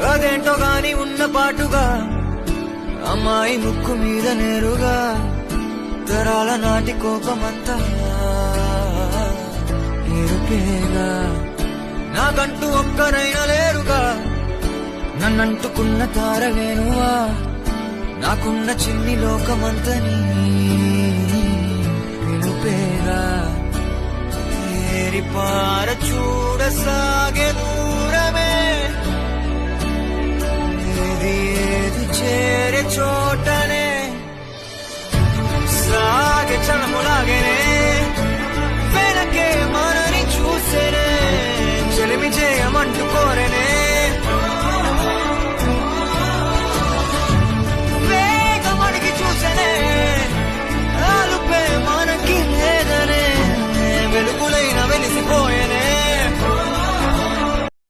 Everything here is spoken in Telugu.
అదేంటో గాని ఉన్న పాటుగా అమ్మాయి ముక్కు మీద నేరుగా తరాల నాటి కోపమంతా ఎరుపేగా నాకంటూ ఒక్కరైనా లేరుగా నన్నంటుకున్న తారవేనువా నాకున్న చిన్ని లోకమంతని పిలుపేగా ఏరిపార చూడసాగే దూరమే ఏది ఏది చేరే చోటనే సాగే చలములాగేనే వెనకే మనని చూసేనే చెలిమి చేయమంటుకో